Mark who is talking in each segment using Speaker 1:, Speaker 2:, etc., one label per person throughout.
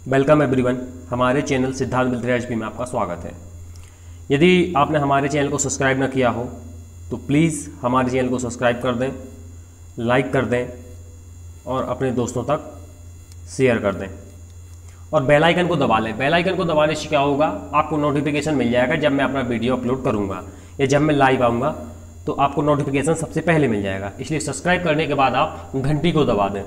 Speaker 1: Welcome everyone, हमारे channel Siddharth military HP में आपका स्वागत है। यदि आपने हमारे चैनल को सब्सक्राइब न किया हो तो प्लीज़ हमारे चैनल को सब्सक्राइब कर दें, लाइक कर दें और अपने दोस्तों तक शेयर कर दें और बेल आइकन को दबा लें। बेल आइकन को दबाने से क्या होगा, आपको नोटिफिकेशन मिल जाएगा जब मैं अपना वीडियो अपलोड करूँगा या जब मैं लाइव आऊँगा तो आपको नोटिफिकेशन सबसे पहले मिल जाएगा। इसलिए सब्सक्राइब करने के बाद आप घंटी को दबा दें।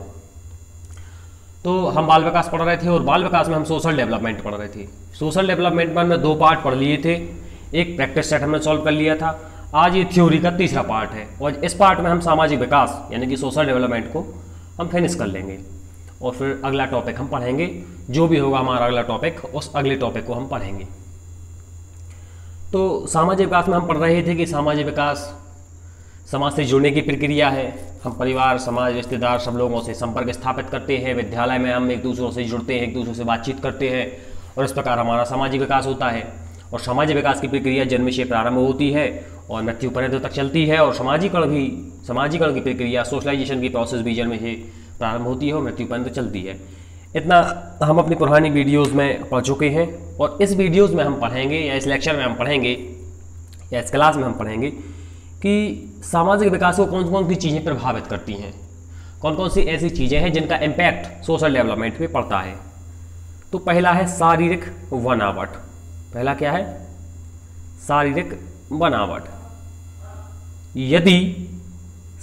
Speaker 1: तो हम बाल विकास पढ़ रहे थे और बाल विकास में हम सोशल डेवलपमेंट पढ़ रहे थे। सोशल डेवलपमेंट में हमने 2 पार्ट पढ़ लिए थे, एक प्रैक्टिस सेट हमने सॉल्व कर लिया था। आज ये थ्योरी का तीसरा पार्ट है और इस पार्ट में हम सामाजिक विकास यानी कि सोशल डेवलपमेंट को हम फिनिश कर लेंगे और फिर अगला टॉपिक हम पढ़ेंगे। जो भी होगा हमारा अगला टॉपिक, उस अगले टॉपिक को हम पढ़ेंगे। तो सामाजिक विकास में हम पढ़ रहे थे कि सामाजिक विकास समाज से जुड़ने की प्रक्रिया है। हम परिवार, समाज, रिश्तेदार सब लोगों से संपर्क स्थापित करते हैं। विद्यालय में हम एक दूसरों से जुड़ते हैं, एक दूसरे से बातचीत करते हैं और इस प्रकार हमारा सामाजिक विकास होता है। और सामाजिक विकास की प्रक्रिया जन्म से प्रारंभ होती है और मृत्यु पर्यंत तक चलती है। और समाजीकरण की प्रक्रिया, सोशलाइजेशन की प्रोसेस भी जन्म से प्रारंभ होती है और मृत्यु पर्यंत चलती है। इतना हम अपनी पुरानी वीडियोज़ में पढ़ चुके हैं और इस वीडियोज़ में हम पढ़ेंगे या इस लेक्चर में हम पढ़ेंगे या इस क्लास में हम पढ़ेंगे कि सामाजिक विकास को कौन कौन सी चीज़ें प्रभावित करती हैं, कौन कौन सी ऐसी चीज़ें हैं जिनका इम्पैक्ट सोशल डेवलपमेंट पे पड़ता है। तो पहला है शारीरिक बनावट। पहला क्या है? शारीरिक बनावट। यदि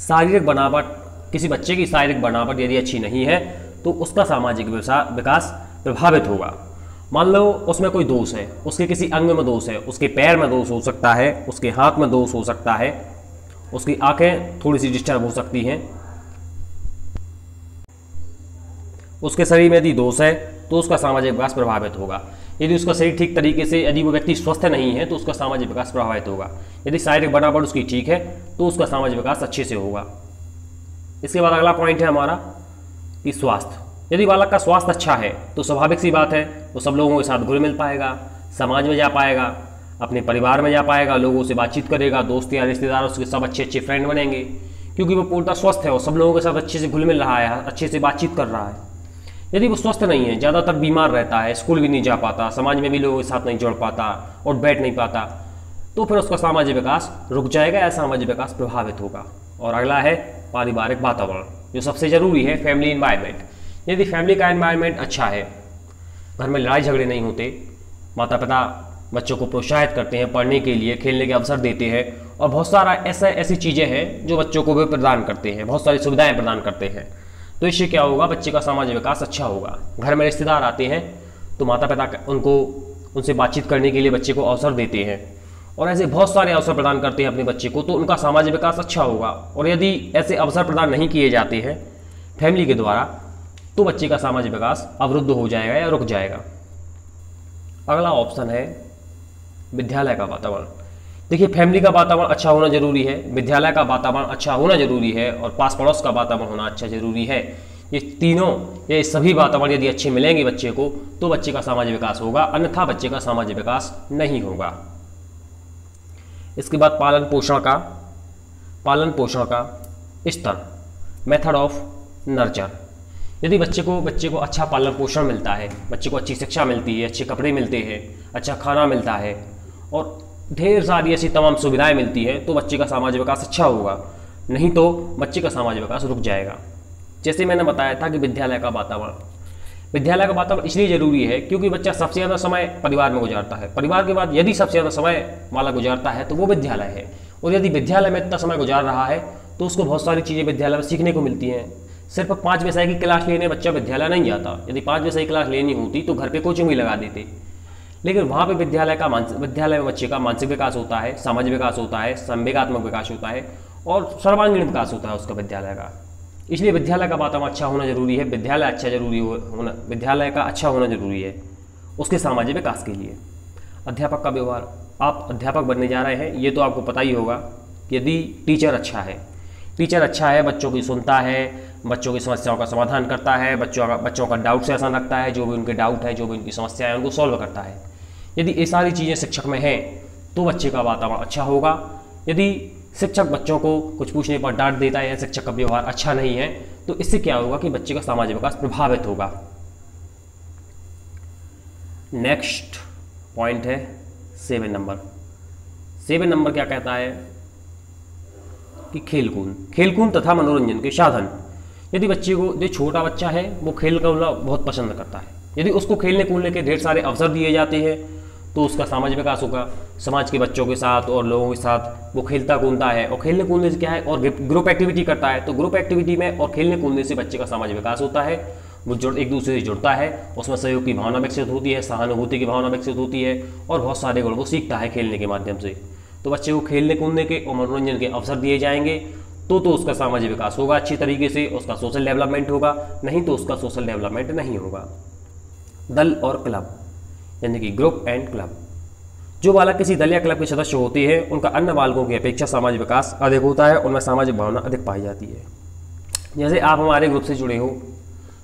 Speaker 1: शारीरिक बनावट, किसी बच्चे की शारीरिक बनावट यदि अच्छी नहीं है तो उसका सामाजिक विकास प्रभावित होगा। मान लो उसमें कोई दोष है, उसके किसी अंग में दोष है, उसके पैर में दोष हो सकता है, उसके हाथ में दोष हो सकता है, उसकी आंखें थोड़ी सी डिस्टर्ब हो सकती हैं, उसके शरीर में यदि दोष है तो उसका सामाजिक विकास प्रभावित होगा। यदि उसका शरीर ठीक तरीके से, यदि वो व्यक्ति स्वस्थ नहीं है तो उसका सामाजिक विकास प्रभावित होगा। यदि शारीरिक बनावट उसकी ठीक है तो उसका सामाजिक विकास अच्छे से होगा। इसके बाद अगला पॉइंट है हमारा कि स्वास्थ्य। यदि बालक का स्वास्थ्य अच्छा है तो स्वाभाविक सी बात है वो सब लोगों के साथ घुल मिल पाएगा, समाज में जा पाएगा, अपने परिवार में जा पाएगा, लोगों से बातचीत करेगा, दोस्त या रिश्तेदारों से सब अच्छे अच्छे फ्रेंड बनेंगे क्योंकि वो पूर्णतः स्वस्थ है और सब लोगों के साथ अच्छे से घुल मिल रहा है, अच्छे से बातचीत कर रहा है। यदि वो स्वस्थ नहीं है, ज़्यादातर बीमार रहता है, स्कूल भी नहीं जा पाता, समाज में भी लोगों के साथ नहीं जुड़ पाता और बैठ नहीं पाता, तो फिर उसका सामाजिक विकास रुक जाएगा या सामाजिक विकास प्रभावित होगा। और अगला है पारिवारिक वातावरण, जो सबसे ज़रूरी है, फैमिली इन्वायरमेंट। यदि फैमिली का एनवायरनमेंट अच्छा है, घर में लड़ाई झगड़े नहीं होते, माता पिता बच्चों को प्रोत्साहित करते हैं, पढ़ने के लिए खेलने के अवसर देते हैं और बहुत सारा ऐसी चीज़ें हैं जो बच्चों को भी प्रदान करते हैं, बहुत सारी सुविधाएं प्रदान करते हैं, तो इससे क्या होगा, बच्चे का सामाजिक विकास अच्छा होगा। घर में रिश्तेदार आते हैं तो माता पिता उनसे बातचीत करने के लिए बच्चे को अवसर देते हैं और ऐसे बहुत सारे अवसर प्रदान करते हैं अपने बच्चे को, तो उनका सामाजिक विकास अच्छा होगा। और यदि ऐसे अवसर प्रदान नहीं किए जाते हैं फैमिली के द्वारा तो बच्चे का सामाजिक विकास अवरुद्ध हो जाएगा या रुक जाएगा। अगला ऑप्शन है विद्यालय का वातावरण। देखिए, फैमिली का वातावरण अच्छा होना जरूरी है, विद्यालय का वातावरण अच्छा होना जरूरी है और पास पड़ोस का वातावरण होना अच्छा जरूरी है। ये तीनों, ये सभी वातावरण यदि अच्छे मिलेंगे बच्चे को तो बच्चे का सामाजिक विकास होगा, अन्यथा बच्चे का सामाजिक विकास नहीं होगा। इसके बाद पालन पोषण का स्तर, मेथड ऑफ नर्चर। यदि बच्चे को अच्छा पालन पोषण मिलता है, बच्चे को अच्छी शिक्षा मिलती है, अच्छे कपड़े मिलते हैं, अच्छा खाना मिलता है और ढेर सारी ऐसी तमाम सुविधाएं मिलती हैं तो बच्चे का सामाजिक विकास अच्छा होगा, नहीं तो बच्चे का सामाजिक विकास रुक जाएगा। जैसे मैंने बताया था कि विद्यालय का वातावरण इसलिए ज़रूरी है क्योंकि बच्चा सबसे ज़्यादा समय परिवार में गुजारता है। परिवार के बाद यदि सबसे ज़्यादा समय वाला गुजारता है तो वो विद्यालय है और यदि विद्यालय में इतना समय गुजार रहा है तो उसको बहुत सारी चीज़ें विद्यालय में सीखने को मिलती हैं। सिर्फ 5 विषय की क्लास लेने बच्चा विद्यालय नहीं जाता। यदि 5 विषय की क्लास लेनी होती तो घर पे कोचिंग भी लगा देते, लेकिन वहाँ पे विद्यालय में बच्चे का मानसिक विकास होता है, सामाजिक विकास होता है, संवेगात्मक विकास होता है और सर्वांगीण विकास होता है उसका विद्यालय का। इसलिए विद्यालय का वातावरण अच्छा होना जरूरी है, विद्यालय का अच्छा होना जरूरी है उसके सामाजिक विकास के लिए। अध्यापक का व्यवहार, आप अध्यापक बनने जा रहे हैं, ये तो आपको पता ही होगा। यदि टीचर अच्छा है, बच्चों की सुनता है, बच्चों की समस्याओं का समाधान करता है, बच्चों का डाउट से आसान रखता है, जो भी उनके डाउट है, जो भी उनकी समस्या है उनको सॉल्व करता है, यदि ये सारी चीज़ें शिक्षक में हैं तो बच्चे का वातावरण अच्छा होगा। यदि शिक्षक बच्चों को कुछ पूछने पर डांट देता है या शिक्षक का व्यवहार अच्छा नहीं है तो इससे क्या होगा कि बच्चे का सामाजिक विकास प्रभावित होगा। नेक्स्ट पॉइंट है 7 नंबर। 7 नंबर क्या कहता है कि खेलकूद तथा मनोरंजन के साधन। यदि बच्चे को, जो छोटा बच्चा है वो खेल कूदना बहुत पसंद करता है, यदि उसको खेलने कूदने के ढेर सारे अवसर दिए जाते हैं तो उसका सामाजिक विकास होगा। समाज के बच्चों के साथ और लोगों के साथ वो खेलता कूदता है, और खेलने कूदने से क्या है, और ग्रुप एक्टिविटी करता है, तो ग्रुप एक्टिविटी में और खेलने कूदने से बच्चे का सामाजिक विकास होता है। वो एक दूसरे से जुड़ता है, उसमें सहयोग की भावना विकसित होती है, सहानुभूति की भावना विकसित होती है, और बहुत सारे गुण वो सीखता है खेलने के माध्यम से। तो बच्चे को खेलने कूदने के और मनोरंजन के अवसर दिए जाएंगे तो उसका सामाजिक विकास होगा अच्छी तरीके से, उसका सोशल डेवलपमेंट होगा, नहीं तो उसका सोशल डेवलपमेंट नहीं होगा। दल और क्लब, यानी कि ग्रुप एंड क्लब। जो बालक किसी दल या क्लब के सदस्य होते हैं उनका अन्य बालकों की अपेक्षा सामाजिक विकास अधिक होता है, उनमें सामाजिक भावना अधिक पाई जाती है। जैसे आप हमारे ग्रुप से जुड़े हो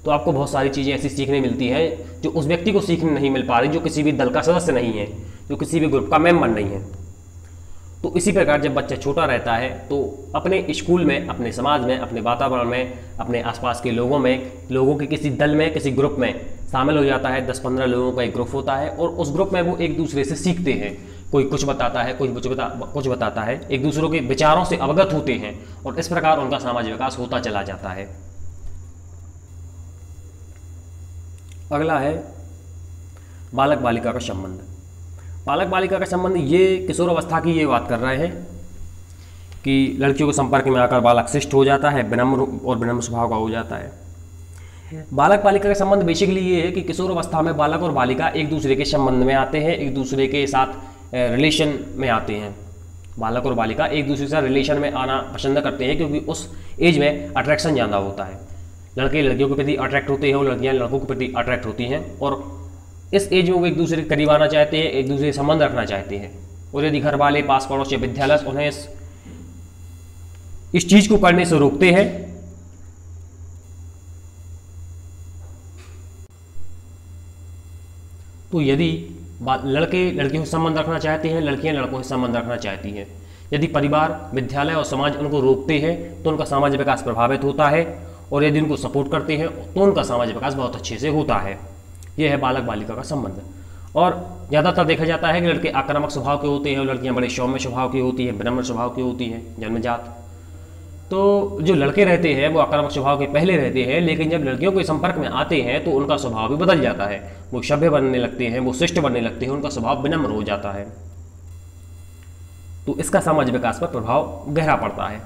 Speaker 1: तो आपको बहुत सारी चीज़ें ऐसी सीखने मिलती हैं जो उस व्यक्ति को सीखने नहीं मिल पा रही जो किसी भी दल का सदस्य नहीं है, जो किसी भी ग्रुप का मेंबर नहीं है। तो इसी प्रकार जब बच्चा छोटा रहता है तो अपने स्कूल में, अपने समाज में, अपने वातावरण में, अपने आसपास के लोगों के किसी दल में, किसी ग्रुप में शामिल हो जाता है। 10-15 लोगों का एक ग्रुप होता है और उस ग्रुप में वो एक दूसरे से सीखते हैं। कोई कुछ बताता है, कोई कुछ बताता है, एक दूसरों के विचारों से अवगत होते हैं और इस प्रकार उनका सामाजिक विकास होता चला जाता है। अगला है बालक बालिका का संबंध। बालक बालिका का संबंध ये किशोर अवस्था की ये बात कर रहे हैं कि लड़कियों के संपर्क में आकर बालक शिष्ट हो जाता है, विनम्र स्वभाव का हो जाता है। बालक बालिका का संबंध बेसिकली ये है कि किशोर अवस्था में बालक और बालिका एक दूसरे के संबंध में आते हैं, एक दूसरे के साथ रिलेशन में आते हैं। बालक और बालिका एक दूसरे के साथ रिलेशन में आना पसंद करते हैं क्योंकि उस एज में अट्रैक्शन ज़्यादा होता है। लड़के लड़कियों के प्रति अट्रैक्ट होते हैं और लड़कियां लड़कों के प्रति अट्रैक्ट होती हैं, और इस एज में वो एक दूसरे के करीब आना चाहते हैं, एक दूसरे से संबंध रखना चाहते हैं। और यदि घर वाले, पास पड़ोस या विद्यालय उन्हें इस चीज़ को करने से रोकते हैं तो यदि लड़के लड़कियों से संबंध रखना चाहते हैं, लड़कियां लड़कों से संबंध रखना चाहती हैं, यदि परिवार, विद्यालय और समाज उनको रोकते हैं तो उनका सामाजिक विकास प्रभावित होता है, और यदि उनको सपोर्ट करते हैं तो उनका सामाजिक विकास बहुत अच्छे से होता है। यह है बालक बालिका का संबंध। और ज़्यादातर देखा जाता है कि लड़के आक्रामक स्वभाव के होते हैं और लड़कियां बड़े सौम्य स्वभाव की होती हैं, विनम्र स्वभाव की होती हैं जन्मजात। तो जो लड़के रहते हैं वो आक्रामक स्वभाव के पहले रहते हैं, लेकिन जब लड़कियों के संपर्क में आते हैं तो उनका स्वभाव भी बदल जाता है। वो सभ्य बनने लगते हैं, वो शिष्ट बनने लगते हैं, उनका स्वभाव विनम्र हो जाता है। तो इसका सामाजिक विकास पर प्रभाव गहरा पड़ता है।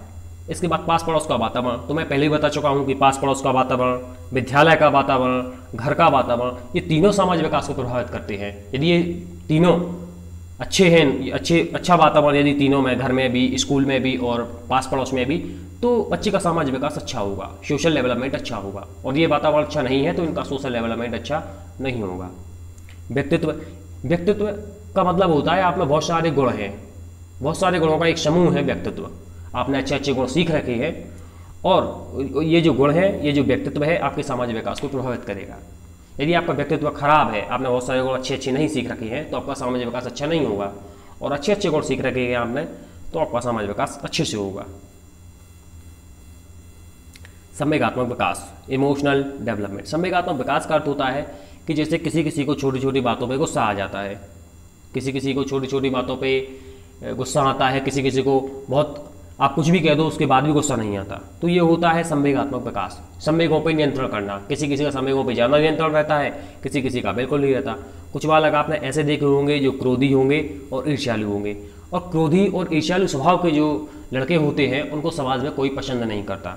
Speaker 1: इसके बाद पास पड़ोस का वातावरण, तो मैं पहले ही बता चुका हूँ कि पास पड़ोस का वातावरण, विद्यालय का वातावरण, घर का वातावरण, ये तीनों सामाजिक विकास को प्रभावित करते हैं। यदि ये तीनों अच्छे हैं, अच्छा वातावरण यदि तीनों में, घर में भी, स्कूल में भी और पास पड़ोस में भी, तो बच्चे का सामाजिक विकास अच्छा होगा, सोशल डेवलपमेंट अच्छा होगा। और ये वातावरण अच्छा नहीं है तो इनका सोशल डेवलपमेंट अच्छा नहीं होगा। व्यक्तित्व का मतलब होता है आप में बहुत सारे गुण हैं, बहुत सारे गुणों का एक समूह है व्यक्तित्व। आपने अच्छे अच्छे गुण सीख रखे हैं और ये जो गुण है, ये जो व्यक्तित्व है आपके सामाजिक विकास को प्रभावित करेगा। यदि आपका व्यक्तित्व खराब है, आपने बहुत सारे गुण अच्छे अच्छे नहीं सीख रखे हैं, तो आपका सामाजिक विकास अच्छा नहीं होगा। और अच्छे अच्छे गुण सीख रखे हैं आपने तो आपका सामाजिक विकास अच्छे से होगा। संवेगात्मक विकास, इमोशनल डेवलपमेंट। संवेगात्मक विकास का अर्थ होता है कि जैसे किसी किसी को छोटी छोटी बातों पे गुस्सा आ जाता है, किसी किसी को छोटी छोटी बातों पे गुस्सा आता है, किसी किसी को बहुत आप कुछ भी कह दो उसके बाद भी गुस्सा नहीं आता, तो ये होता है संवेगात्मक विकास। संवेगों पर नियंत्रण करना, किसी किसी का संवेगों पर ज़्यादा नियंत्रण रहता है, किसी किसी का बिल्कुल नहीं रहता। कुछ बालक आपने ऐसे देखे होंगे जो क्रोधी होंगे और ईर्ष्यालु होंगे, और क्रोधी और ईर्ष्यालु स्वभाव के जो लड़के होते हैं उनको समाज में कोई पसंद नहीं करता,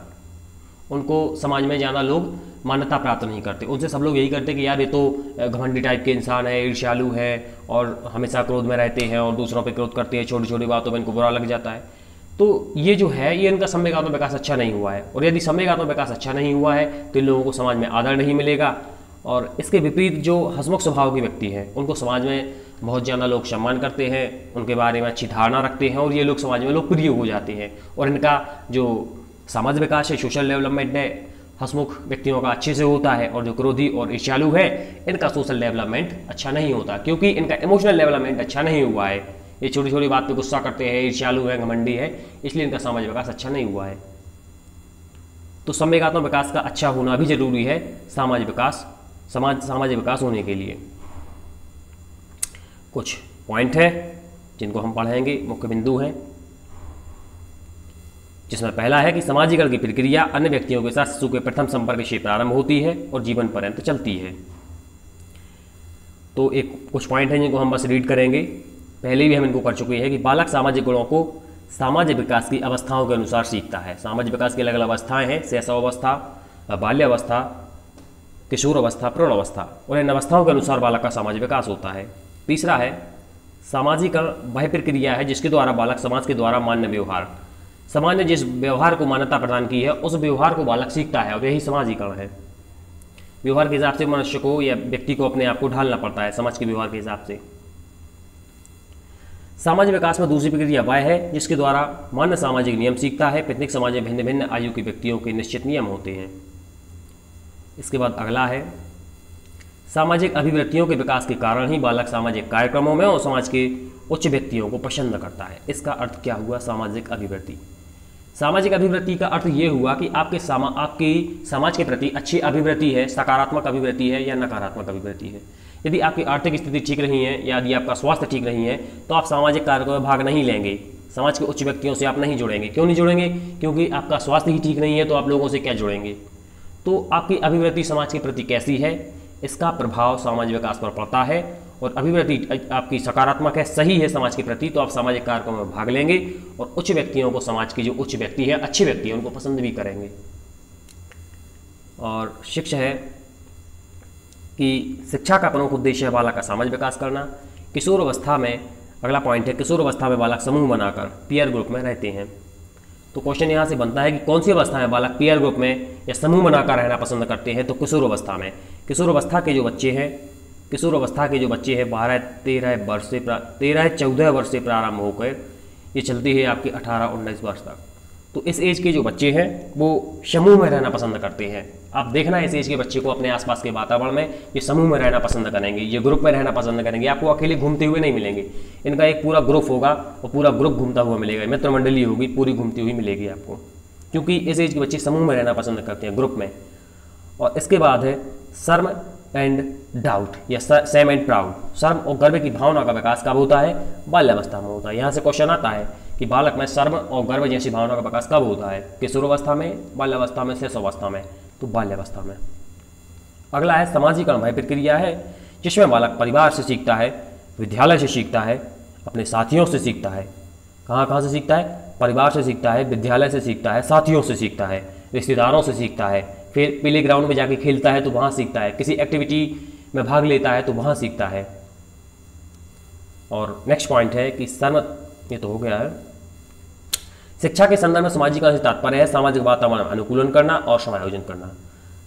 Speaker 1: उनको समाज में ज़्यादा लोग मान्यता प्राप्त नहीं करते। उनसे सब लोग यही करते कि यार ये तो घमंडी टाइप के इंसान है, ईर्ष्यालु है और हमेशा क्रोध में रहते हैं और दूसरों पे क्रोध करते हैं, छोटी छोटी बातों में इनको बुरा लग जाता है। तो ये जो है ये इनका संवेगात्मक विकास अच्छा नहीं हुआ है, और यदि संवेगात्मक विकास अच्छा नहीं हुआ है तो इन लोगों को समाज में आदर नहीं मिलेगा। और इसके विपरीत जो हंसमुख स्वभाव के व्यक्ति हैं उनको समाज में बहुत ज़्यादा लोग सम्मान करते हैं, उनके बारे में अच्छी धारणा रखते हैं और ये लोग समाज में लोकप्रिय हो जाते हैं। और इनका जो सामाजिक विकास है, सोशल डेवलपमेंट है, हंसमुख व्यक्तियों का अच्छे से होता है, और जो क्रोधी और ईर्ष्यालु है इनका सोशल डेवलपमेंट अच्छा नहीं होता, क्योंकि इनका इमोशनल डेवलपमेंट अच्छा नहीं हुआ है। ये छोटी छोटी बात पे गुस्सा करते हैं, ईर्ष्यालु है, घमंडी है, इसलिए इनका सामाजिक विकास अच्छा नहीं हुआ है। तो संवेगात्मक विकास का अच्छा होना भी जरूरी है सामाजिक विकास होने के लिए। कुछ पॉइंट हैं जिनको हम पढ़ेंगे, मुख्य बिंदु हैं, जिसमें पहला है कि समाजीकरण की प्रक्रिया अन्य व्यक्तियों के साथ शिशु के प्रथम संपर्क से प्रारंभ होती है और जीवन पर्यंत चलती है। तो कुछ पॉइंट हैं जिनको हम बस रीड करेंगे। पहले भी हम इनको कर चुके हैं कि बालक सामाजिक गुणों को सामाजिक विकास की अवस्थाओं के अनुसार सीखता है। सामाजिक विकास की अलग अलग अवस्थाएं हैं, शैशवावस्था, बाल्यावस्था, किशोर अवस्था, प्रौढ़ अवस्था, और इन अवस्थाओं के अनुसार बालक का सामाजिक विकास होता है। तीसरा है सामाजिकरण वह प्रक्रिया है जिसके द्वारा बालक समाज के द्वारा मान्य व्यवहार, समाज ने जिस व्यवहार को मान्यता प्रदान की है उस व्यवहार को बालक सीखता है, और यही समाजीकरण है। व्यवहार के हिसाब से मनुष्य को या व्यक्ति को अपने आप को ढालना पड़ता है समाज के व्यवहार के हिसाब से। सामाजिक विकास में दूसरी प्रक्रिया वह है जिसके द्वारा मान्य सामाजिक नियम सीखता है। प्रत्येक समाज में भिन्न भिन्न आयु के व्यक्तियों के निश्चित नियम होते हैं। इसके बाद अगला है सामाजिक अभिवृत्तियों के विकास के कारण ही बालक सामाजिक कार्यक्रमों में और समाज के उच्च व्यक्तियों को पसंद करता है। इसका अर्थ क्या हुआ? सामाजिक अभिवृत्ति। सामाजिक अभिवृत्ति का अर्थ ये हुआ कि आपकी समाज के प्रति अच्छी अभिवृत्ति है, सकारात्मक अभिवृत्ति है या नकारात्मक अभिवृत्ति है। यदि आपकी आर्थिक स्थिति ठीक नहीं है या यदि आपका स्वास्थ्य ठीक नहीं है तो आप सामाजिक कार्यक्रमों में भाग नहीं लेंगे, समाज के उच्च व्यक्तियों से आप नहीं जुड़ेंगे। क्यों नहीं जुड़ेंगे? क्योंकि आपका स्वास्थ्य ही ठीक नहीं है तो आप लोगों से क्या जुड़ेंगे। तो आपकी अभिवृत्ति समाज के प्रति कैसी है, इसका प्रभाव सामाजिक विकास पर पड़ता है। और अभिवृत्ति आपकी सकारात्मक है, सही है समाज के प्रति, तो आप सामाजिक कार्यक्रमों में भाग लेंगे और उच्च व्यक्तियों को, समाज के जो उच्च व्यक्ति है, अच्छे व्यक्ति हैं, उनको पसंद भी करेंगे। और शिक्षा है कि शिक्षा का प्रमुख उद्देश्य है बालक का सामाजिक विकास करना। किशोर अवस्था में अगला पॉइंट है, किशोर अवस्था में बालक समूह बनाकर पीयर ग्रुप में रहते हैं। तो क्वेश्चन यहाँ से बनता है कि कौन सी अवस्था में बालक पीयर ग्रुप में या समूह बनाकर रहना पसंद करते हैं? तो किशोर अवस्था में। किशोर अवस्था के जो बच्चे हैं 12-13 वर्ष से 13-14 वर्ष से प्रारंभ होकर ये चलती है आपके 18-19 वर्ष तक। तो इस एज के जो बच्चे हैं वो समूह में रहना पसंद करते हैं। आप देखना इस एज के बच्चे को अपने आसपास के वातावरण में ये समूह में रहना पसंद करेंगे, ये ग्रुप में रहना पसंद करेंगे। आपको अकेले घूमते हुए नहीं मिलेंगे, इनका एक पूरा ग्रुप होगा और पूरा ग्रुप घूमता हुआ मिलेगा, मित्र मंडली होगी, पूरी घूमती हुई मिलेगी आपको, क्योंकि इस एज के बच्चे समूह में रहना पसंद करते हैं, ग्रुप में। और इसके बाद है शर्म एंड डाउट या सेम एंड प्राउड। शर्म और गर्व की भावना का विकास कब होता है? बाल्यावस्था में होता है। यहाँ से क्वेश्चन आता है कि बालक में शर्म और गर्व जैसी भावना का विकास कब होता है? किशोरावस्था में, बाल्यावस्था में, शैशवावस्था में? तो बाल्यावस्था में। अगला है सामाजिकरण वह प्रक्रिया है जिसमें बालक परिवार से सीखता है, विद्यालय से सीखता है, अपने साथियों से सीखता है। कहाँ से सीखता है? परिवार से सीखता है, विद्यालय से सीखता है, साथियों से सीखता है, रिश्तेदारों से सीखता है, फिर प्ले ग्राउंड में जाके खेलता है तो वहाँ सीखता है, किसी एक्टिविटी में भाग लेता है तो वहाँ सीखता है। और नेक्स्ट पॉइंट है कि शर्म, ये तो हो गया है। शिक्षा के संदर्भ में सामाजिकरण से तात्पर्य है सामाजिक वातावरण अनुकूलन करना और समायोजन करना।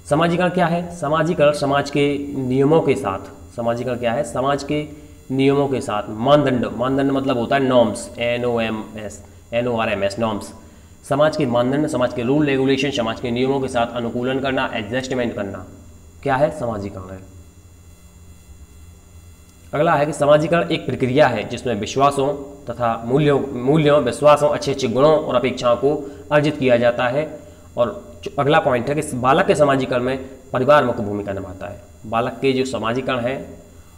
Speaker 1: सामाजिकरण क्या है? सामाजिकरण समाज के नियमों के साथ, सामाजिकरण क्या है? समाज के नियमों के साथ, मानदंड मतलब होता है नॉर्म्स, NORMS, नॉर्म्स। समाज के मानदंड, समाज के रूल रेगुलेशन, समाज के नियमों के साथ अनुकूलन करना, एडजस्टमेंट करना, क्या है? सामाजिकरण है। अगला है कि सामाजिकरण एक प्रक्रिया है जिसमें विश्वासों तथा मूल्यों, विश्वासों, अच्छे गुणों और अपेक्षाओं को अर्जित किया जाता है। और अगला पॉइंट है कि बालक के सामाजिकरण में परिवार मुख्य भूमिका निभाता है। बालक के जो सामाजिकरण है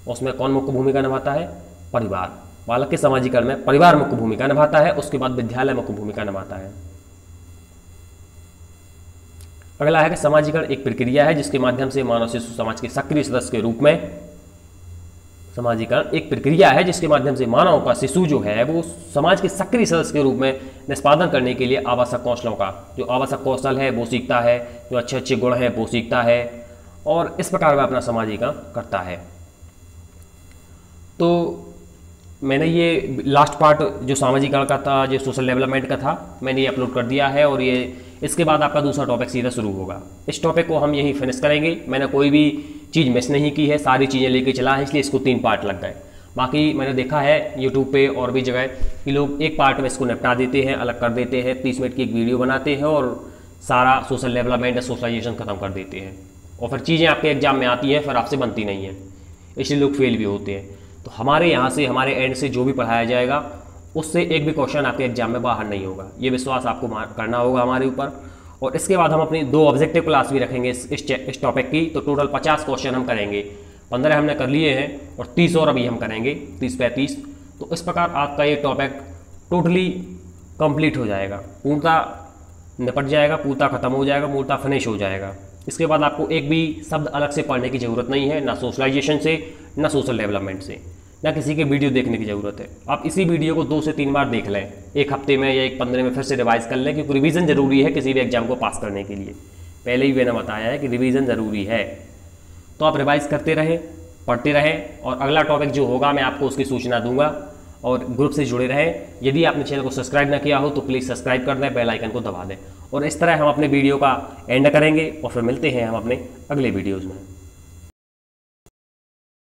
Speaker 1: उसमें कौन मुख्य भूमिका निभाता है? परिवार। बालक के सामाजिकरण में परिवार मुख्य भूमिका निभाता है, उसके बाद विद्यालय मुख्य भूमिका निभाता है। अगला है कि सामाजिकरण एक प्रक्रिया है जिसके माध्यम से मानव शिशु समाज के सक्रिय सदस्य के रूप में, सामाजिकरण एक प्रक्रिया है जिसके माध्यम से मानव का शिशु जो है वो समाज के सक्रिय सदस्य के रूप में निष्पादन करने के लिए आवश्यक कौशलों का, जो आवश्यक कौशल है वो सीखता है, जो अच्छे गुण हैं वो सीखता है, और इस प्रकार वह अपना सामाजिकरण करता है। तो मैंने ये लास्ट पार्ट जो सामाजिकरण का था, जो सोशल डेवलपमेंट का था, मैंने ये अपलोड कर दिया है। और ये इसके बाद आपका दूसरा टॉपिक सीधा शुरू होगा। इस टॉपिक को हम यहीं फिनिश करेंगे। मैंने कोई भी चीज़ मिस नहीं की है, सारी चीज़ें लेके चला है, इसलिए इसको 3 पार्ट लग गए। बाकी मैंने देखा है यूट्यूब पे और भी जगह कि लोग एक पार्ट में इसको निपटा देते हैं, अलग कर देते हैं, 30 मिनट की एक वीडियो बनाते हैं और सारा सोशल डेवलपमेंट या सोशलाइजेशन खत्म कर देते हैं, और फिर चीज़ें आपके एग्जाम में आती हैं, फिर आपसे बनती नहीं हैं, इसलिए लोग फेल भी होते हैं। तो हमारे यहाँ से, हमारे एंड से जो भी पढ़ाया जाएगा उससे एक भी क्वेश्चन आपके एग्जाम में बाहर नहीं होगा, ये विश्वास आपको करना होगा हमारे ऊपर। और इसके बाद हम अपनी 2 ऑब्जेक्टिव क्लास भी रखेंगे इस टॉपिक की, तो टोटल 50 क्वेश्चन हम करेंगे। 15 हमने कर लिए हैं और 30 और अभी हम करेंगे, 30-35। तो इस प्रकार आपका ये टॉपिक टोटली कंप्लीट हो जाएगा, पूर्णतः निपट जाएगा, पूर्णतः खत्म हो जाएगा, पूर्णतः फिनिश हो जाएगा। इसके बाद आपको एक भी शब्द अलग से पढ़ने की ज़रूरत नहीं है, ना सोशलाइजेशन से, ना सोशल डेवलपमेंट से, ना किसी के वीडियो देखने की ज़रूरत है। आप इसी वीडियो को 2 से 3 बार देख लें, एक हफ्ते में या एक 15 में फिर से रिवाइज कर लें, क्योंकि रिवीजन ज़रूरी है किसी भी एग्जाम को पास करने के लिए। पहले ही मैंने बताया है कि रिवीजन ज़रूरी है। तो आप रिवाइज करते रहें, पढ़ते रहें, और अगला टॉपिक जो होगा मैं आपको उसकी सूचना दूंगा। और ग्रुप से जुड़े रहें। यदि आपने चैनल को सब्सक्राइब ना किया हो तो प्लीज़ सब्सक्राइब कर दें, बेल आइकन को दबा दें। और इस तरह हम अपने वीडियो का एंड करेंगे और फिर मिलते हैं हम अपने अगले वीडियोज़ में।